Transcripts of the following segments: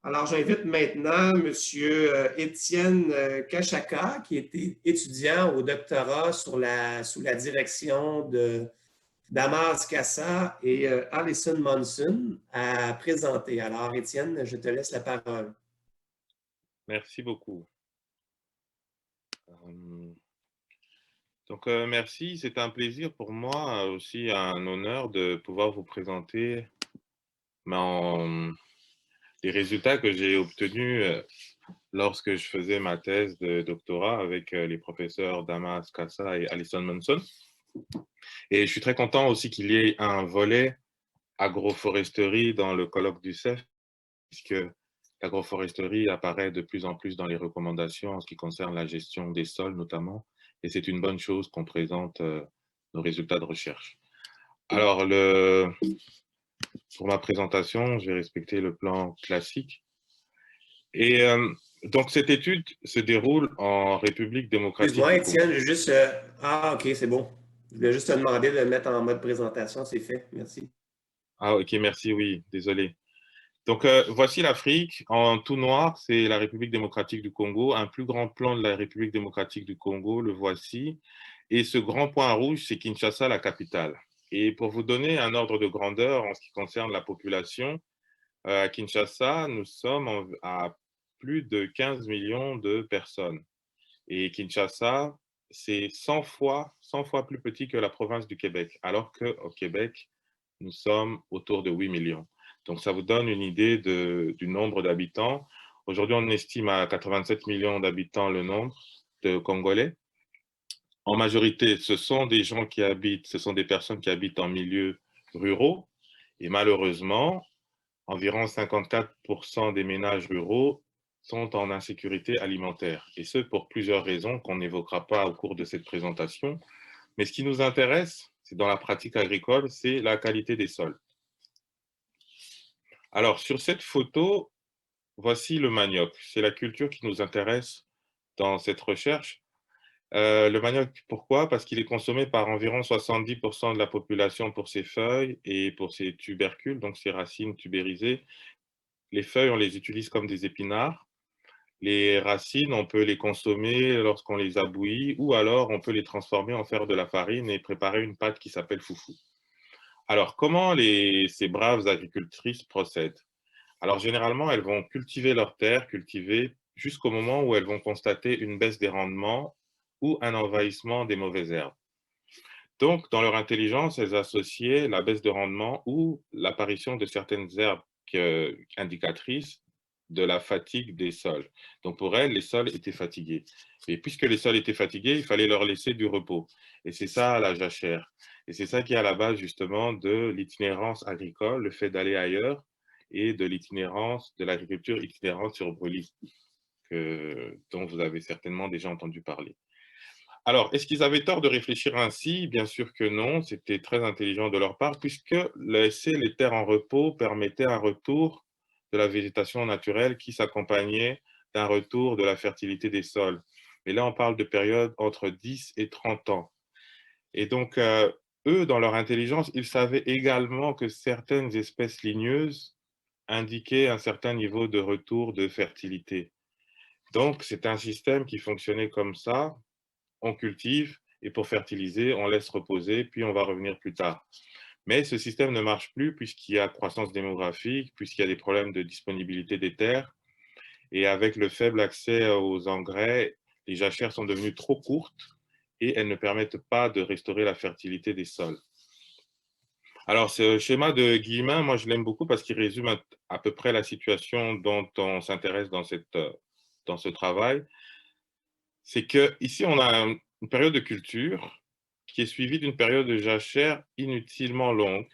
Alors, j'invite maintenant Monsieur Étienne Kachaka, qui était étudiant au doctorat sous la direction de Damas Kassa et Alison Monson à présenter. Alors, Étienne, je te laisse la parole. Merci beaucoup. Merci, c'est un plaisir pour moi, aussi un honneur de pouvoir vous présenter mon- les résultats que j'ai obtenus lorsque je faisais ma thèse de doctorat avec les professeurs Damas Kassa et Alison Monson. Et je suis très content aussi qu'il y ait un volet agroforesterie dans le colloque du CEF, puisque l'agroforesterie apparaît de plus en plus dans les recommandations en ce qui concerne la gestion des sols notamment, et c'est une bonne chose qu'on présente nos résultats de recherche. Alors, pour ma présentation, je vais respecter le plan classique. Et donc, cette étude se déroule en République démocratique Excuse-moi, du Étienne, Congo. j'ai juste. Ah, OK, c'est bon. Je voulais juste te demander de le mettre en mode présentation, c'est fait. Merci. Ah, ok, merci, oui, désolé. Donc, voici l'Afrique. En tout noir, c'est la République démocratique du Congo. Un plus grand plan de la République démocratique du Congo, le voici. Et ce grand point rouge, c'est Kinshasa, la capitale. Et pour vous donner un ordre de grandeur en ce qui concerne la population, à Kinshasa, nous sommes à plus de 15 millions de personnes. Et Kinshasa, c'est 100 fois plus petit que la province du Québec, alors qu'au Québec, nous sommes autour de 8 millions. Donc, ça vous donne une idée du nombre d'habitants. Aujourd'hui, on estime à 87 millions d'habitants le nombre de Congolais. En majorité, ce sont des gens qui habitent, ce sont des personnes qui habitent en milieux ruraux. Et malheureusement, environ 54% des ménages ruraux sont en insécurité alimentaire. Et ce, pour plusieurs raisons qu'on n'évoquera pas au cours de cette présentation. Mais ce qui nous intéresse, c'est dans la pratique agricole, c'est la qualité des sols. Alors, sur cette photo, voici le manioc. C'est la culture qui nous intéresse dans cette recherche. Le manioc, pourquoi? Parce qu'il est consommé par environ 70% de la population pour ses feuilles et pour ses tubercules, donc ses racines tubérisées. Les feuilles, on les utilise comme des épinards. Les racines, on peut les consommer lorsqu'on les a bouillies ou alors on peut les transformer en faire de la farine et préparer une pâte qui s'appelle foufou. Alors, comment ces braves agricultrices procèdent? Alors, généralement, elles vont cultiver leurs terres, cultiver jusqu'au moment où elles vont constater une baisse des rendements ou un envahissement des mauvaises herbes. Donc, dans leur intelligence, elles associaient la baisse de rendement ou l'apparition de certaines herbes indicatrices de la fatigue des sols. Donc, pour elles, les sols étaient fatigués. Et puisque les sols étaient fatigués, il fallait leur laisser du repos. Et c'est ça la jachère. Et c'est ça qui est à la base justement de l'itinérance agricole, le fait d'aller ailleurs, et de l'itinérance, de l'agriculture itinérante sur brûlis, dont vous avez certainement déjà entendu parler. Alors, est-ce qu'ils avaient tort de réfléchir ainsi? Bien sûr que non, c'était très intelligent de leur part, puisque laisser les terres en repos permettait un retour de la végétation naturelle qui s'accompagnait d'un retour de la fertilité des sols. Et là, on parle de périodes entre 10 et 30 ans. Et donc, eux, dans leur intelligence, ils savaient également que certaines espèces ligneuses indiquaient un certain niveau de retour de fertilité. Donc, c'est un système qui fonctionnait comme ça: on cultive et pour fertiliser, on laisse reposer, puis on va revenir plus tard. Mais ce système ne marche plus puisqu'il y a croissance démographique, puisqu'il y a des problèmes de disponibilité des terres. Et avec le faible accès aux engrais, les jachères sont devenues trop courtes et elles ne permettent pas de restaurer la fertilité des sols. Alors, ce schéma de Guillemin, moi, je l'aime beaucoup parce qu'il résume à peu près la situation dont on s'intéresse dans ce travail. C'est qu'ici, on a une période de culture qui est suivie d'une période de jachère inutilement longue.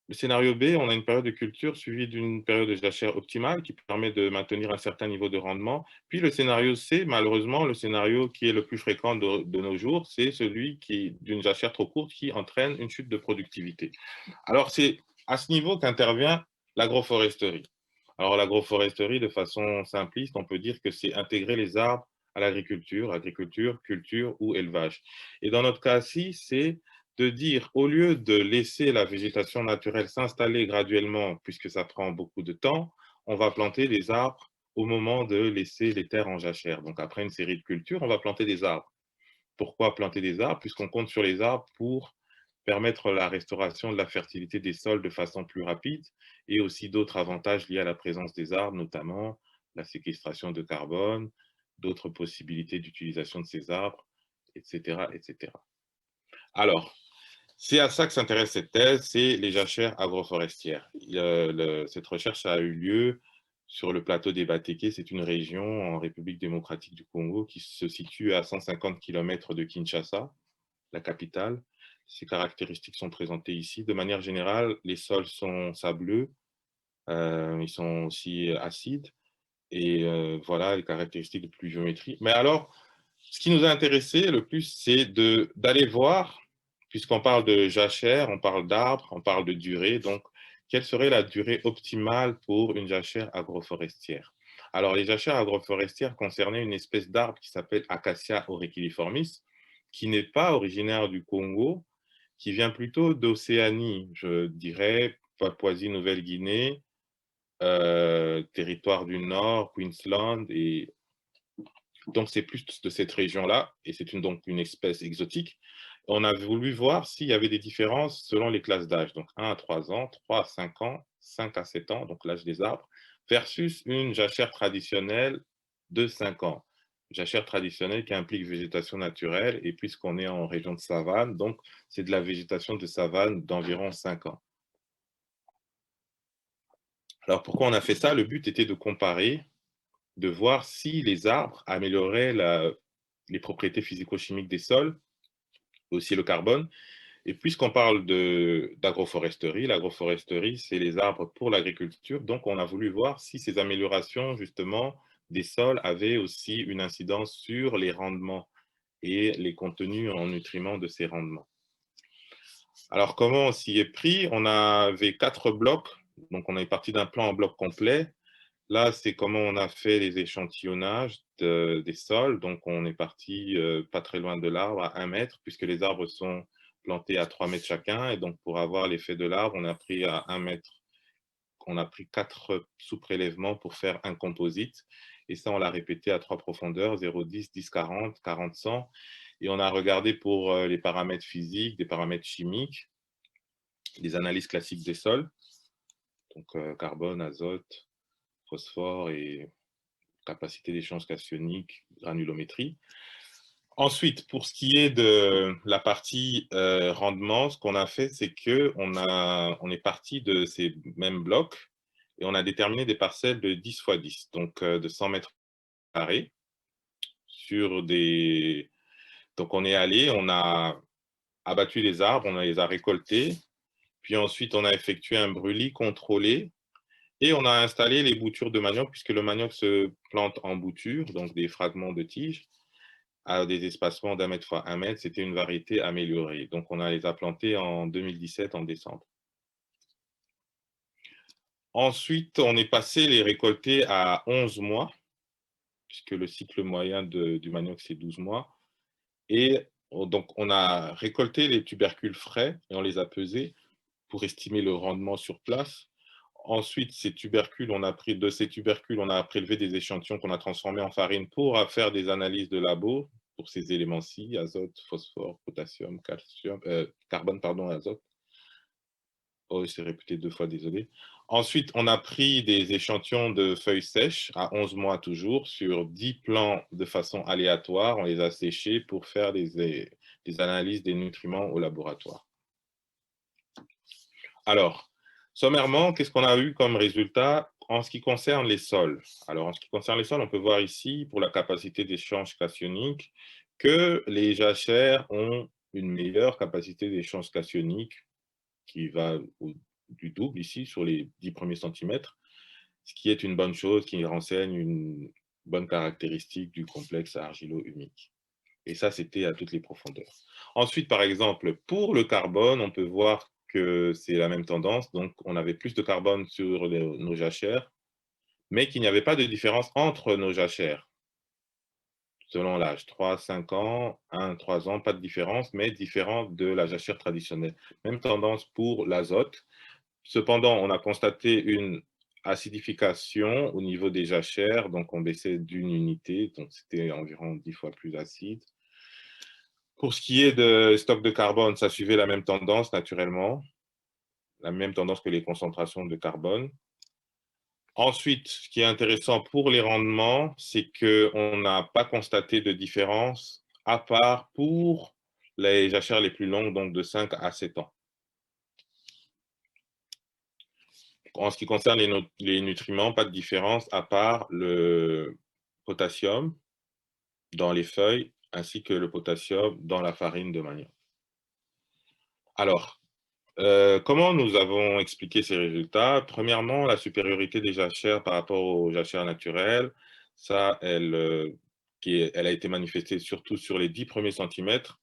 Le scénario B, on a une période de culture suivie d'une période de jachère optimale qui permet de maintenir un certain niveau de rendement. Puis le scénario C, malheureusement, le scénario qui est le plus fréquent de nos jours, c'est celui d'une jachère trop courte qui entraîne une chute de productivité. Alors, c'est à ce niveau qu'intervient l'agroforesterie. Alors, l'agroforesterie, de façon simpliste, on peut dire que c'est intégrer les arbres à l'agriculture, agriculture, culture ou élevage. Et dans notre cas-ci, c'est de dire, au lieu de laisser la végétation naturelle s'installer graduellement, puisque ça prend beaucoup de temps, on va planter des arbres au moment de laisser les terres en jachère. Donc après une série de cultures, on va planter des arbres. Pourquoi planter des arbres? Puisqu'on compte sur les arbres pour permettre la restauration de la fertilité des sols de façon plus rapide et aussi d'autres avantages liés à la présence des arbres, notamment la séquestration de carbone, d'autres possibilités d'utilisation de ces arbres, etc., etc. Alors, c'est à ça que s'intéresse cette thèse, c'est les jachères agroforestières. Cette recherche a eu lieu sur le plateau des Batéké, c'est une région en République démocratique du Congo qui se situe à 150 km de Kinshasa, la capitale. Ces caractéristiques sont présentées ici. De manière générale, les sols sont sableux, ils sont aussi acides, et voilà les caractéristiques de pluviométrie. Mais alors, ce qui nous a intéressé le plus, c'est d'aller voir, puisqu'on parle de jachère, on parle d'arbres, on parle de durée, donc quelle serait la durée optimale pour une jachère agroforestière? Alors, les jachères agroforestières concernaient une espèce d'arbre qui s'appelle Acacia auriciliformis, qui n'est pas originaire du Congo, qui vient plutôt d'Océanie, je dirais Papouasie-Nouvelle-Guinée, territoire du Nord, Queensland, et donc c'est plus de cette région-là, et c'est donc une espèce exotique. On a voulu voir s'il y avait des différences selon les classes d'âge, donc 1 à 3 ans, 3 à 5 ans, 5 à 7 ans, donc l'âge des arbres, versus une jachère traditionnelle de 5 ans. Jachère traditionnelle qui implique végétation naturelle, et puisqu'on est en région de savane, donc c'est de la végétation de savane d'environ 5 ans. Alors pourquoi on a fait ça? Le but était de comparer, de voir si les arbres amélioraient les propriétés physico-chimiques des sols, aussi le carbone. Et puisqu'on parle d'agroforesterie, l'agroforesterie, c'est les arbres pour l'agriculture. Donc, on a voulu voir si ces améliorations, justement, des sols avaient aussi une incidence sur les rendements et les contenus en nutriments de ces rendements. Alors, comment on s'y est pris? On avait 4 blocs. Donc, on est parti d'un plan en bloc complet. Là, c'est comment on a fait les échantillonnages des sols. Donc, on est parti pas très loin de l'arbre, à 1 mètre, puisque les arbres sont plantés à 3 mètres chacun. Et donc, pour avoir l'effet de l'arbre, on a pris à 1 mètre, on a pris 4 sous-prélèvements pour faire un composite. Et ça, on l'a répété à 3 profondeurs, 0, 10, 10, 40, 40, 100. Et on a regardé pour les paramètres physiques, des paramètres chimiques, des analyses classiques des sols, donc carbone, azote, phosphore et capacité d'échange cationique, granulométrie. Ensuite, pour ce qui est de la partie rendement, ce qu'on a fait, c'est qu'on est parti de ces mêmes blocs et on a déterminé des parcelles de 10 x 10, donc de 100 mètres carrés. Donc on est allé, on a abattu les arbres, on les a récoltés, puis ensuite on a effectué un brûlis contrôlé et on a installé les boutures de manioc, puisque le manioc se plante en boutures, donc des fragments de tiges, à des espacements d'1 mètre fois 1 mètre. C'était une variété améliorée. Donc, on les a plantés en 2017, en décembre. Ensuite, on est passé les récolter à 11 mois, puisque le cycle moyen du manioc, c'est 12 mois. Et donc, on a récolté les tubercules frais et on les a pesés pour estimer le rendement sur place. Ensuite, de ces tubercules, on a prélevé des échantillons qu'on a transformés en farine pour faire des analyses de labo pour ces éléments-ci, azote, phosphore, potassium, calcium, carbone, pardon, azote. Oh, j'ai répété 2 fois, désolé. Ensuite, on a pris des échantillons de feuilles sèches à 11 mois toujours sur 10 plants de façon aléatoire. On les a séchés pour faire des analyses des nutriments au laboratoire. Alors, sommairement, qu'est-ce qu'on a eu comme résultat en ce qui concerne les sols? Alors, en ce qui concerne les sols, on peut voir ici, pour la capacité d'échange cationique, que les jachères ont une meilleure capacité d'échange cationique qui va du double ici sur les 10 premiers centimètres, ce qui est une bonne chose, qui renseigne une bonne caractéristique du complexe argilo-humique. Et ça, c'était à toutes les profondeurs. Ensuite, par exemple, pour le carbone, on peut voir que c'est la même tendance. Donc, on avait plus de carbone sur nos jachères, mais qu'il n'y avait pas de différence entre nos jachères. selon l'âge. 3, 5 ans, 1, 3 ans, pas de différence, mais différent de la jachère traditionnelle. Même tendance pour l'azote. Cependant, on a constaté une acidification au niveau des jachères, donc on baissait d'une unité, donc c'était environ 10 fois plus acide. Pour ce qui est de stock de carbone, ça suivait la même tendance naturellement, la même tendance que les concentrations de carbone. Ensuite, ce qui est intéressant pour les rendements, c'est qu'on n'a pas constaté de différence, à part pour les jachères les plus longues, donc de 5 à 7 ans. En ce qui concerne les nutriments, pas de différence, à part le potassium dans les feuilles, ainsi que le potassium dans la farine de manioc. Alors, comment nous avons expliqué ces résultats? Premièrement, la supériorité des jachères par rapport aux jachères naturelles, ça, elle a été manifestée surtout sur les 10 premiers centimètres.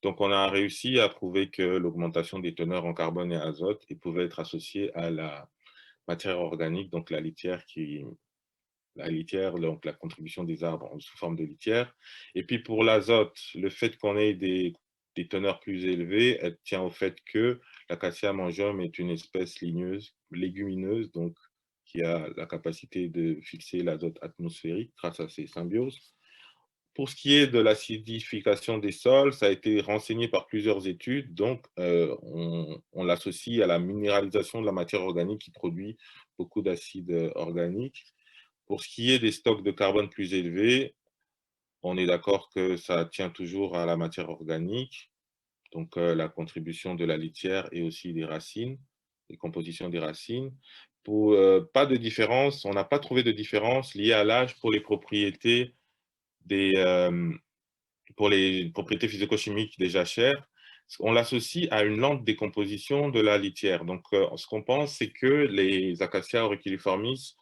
Donc, on a réussi à prouver que l'augmentation des teneurs en carbone et azote pouvait être associée à la matière organique, donc la litière, donc la contribution des arbres sous forme de litière. Et puis pour l'azote, le fait qu'on ait des teneurs plus élevées, elle tient au fait que l'acacia mangium est une espèce légumineuse, donc qui a la capacité de fixer l'azote atmosphérique grâce à ses symbioses. Pour ce qui est de l'acidification des sols, ça a été renseigné par plusieurs études, donc on l'associe à la minéralisation de la matière organique qui produit beaucoup d'acide organique. Pour ce qui est des stocks de carbone plus élevés, on est d'accord que ça tient toujours à la matière organique, donc la contribution de la litière et aussi des racines, les compositions des racines. Pas de différence, on n'a pas trouvé de différence liée à l'âge pour les propriétés physico-chimiques des jachères. On l'associe à une lente décomposition de la litière. Donc, ce qu'on pense, c'est que les Acacia auriculaeformis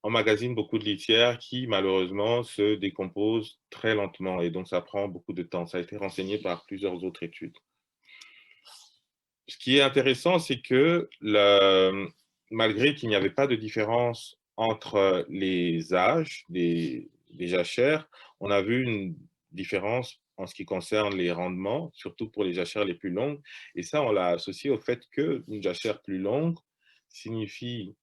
emmagasinent beaucoup de litière qui, malheureusement, se décompose très lentement. Et donc, ça prend beaucoup de temps. Ça a été renseigné par plusieurs autres études. Ce qui est intéressant, c'est que malgré qu'il n'y avait pas de différence entre les âges des jachères, on a vu une différence en ce qui concerne les rendements, surtout pour les jachères les plus longues. Et ça, on l'a associé au fait qu'une jachère plus longue signifie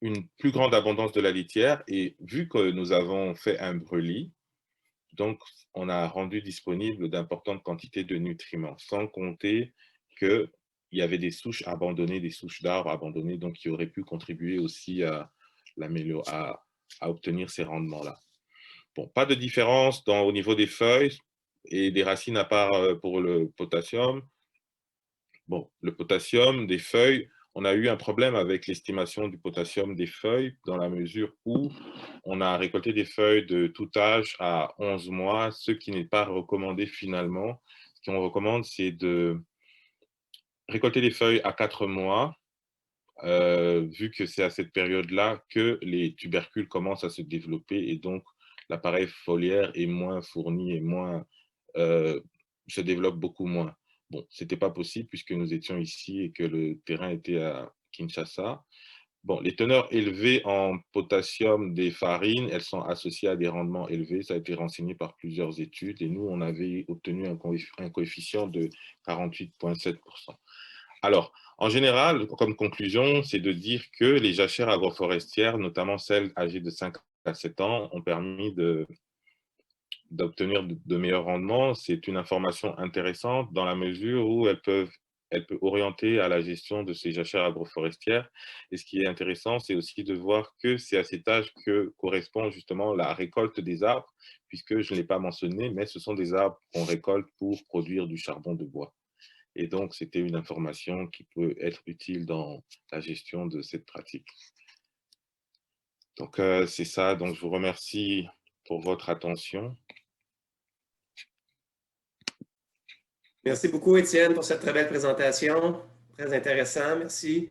une plus grande abondance de la litière. Et vu que nous avons fait un brûlis, donc on a rendu disponible d'importantes quantités de nutriments, sans compter qu'il y avait des souches abandonnées, des souches d'arbres abandonnées, donc qui auraient pu contribuer aussi à obtenir ces rendements-là. Bon, pas de différence au niveau des feuilles et des racines à part pour le potassium. Bon, le potassium des feuilles, on a eu un problème avec l'estimation du potassium des feuilles dans la mesure où on a récolté des feuilles de tout âge à 11 mois, ce qui n'est pas recommandé finalement. Ce qu'on recommande, c'est de récolter les feuilles à 4 mois, vu que c'est à cette période-là que les tubercules commencent à se développer et donc l'appareil foliaire est moins fourni et se développe beaucoup moins. Bon, ce n'était pas possible puisque nous étions ici et que le terrain était à Kinshasa. Bon, les teneurs élevées en potassium des farines, elles sont associées à des rendements élevés. Ça a été renseigné par plusieurs études et nous, on avait obtenu un coefficient de 48,7%. Alors, en général, comme conclusion, c'est de dire que les jachères agroforestières, notamment celles âgées de 5 à 7 ans, ont permis d'obtenir de meilleurs rendements. C'est une information intéressante dans la mesure où elle peut orienter à la gestion de ces jachères agroforestières. Et ce qui est intéressant, c'est aussi de voir que c'est à cet âge que correspond justement la récolte des arbres, puisque je ne l'ai pas mentionné, mais ce sont des arbres qu'on récolte pour produire du charbon de bois. Et donc, c'était une information qui peut être utile dans la gestion de cette pratique. Donc, c'est ça. Donc, je vous remercie pour votre attention. Merci beaucoup, Étienne, pour cette très belle présentation. Très intéressant. Merci.